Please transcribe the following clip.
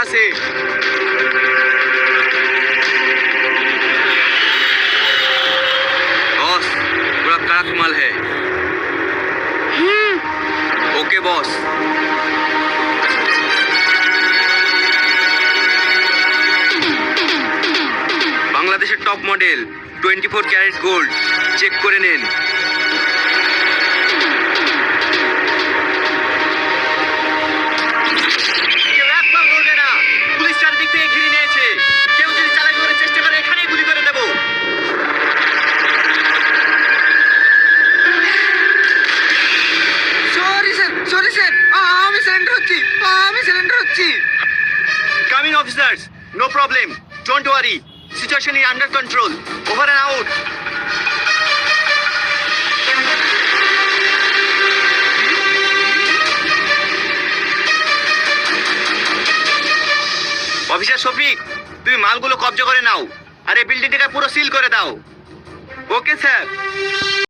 আছে। बॉस पूरा कड़क माल है। Okay boss. বাংলাদেশের top model 24 carat gold, check করে নেন। কেউ একবার নড়বে না, পুলিশ চারদিক থেকে ঘিরে নিয়েছে। কেউ যদি চালাকি করার চেষ্টা করে এখানেই গুলি করে দেবো। সরি স্যার, আমি সারেন্ডার হচ্ছি। Come in officers, no problem. Don't worry. Situation is under control. Over and out. Officer Shafiq, তুমি মালগুলো কবজা করে নাও আর এই বিল্ডিংটাকে পুরো সিল করে দাও। Okay sir.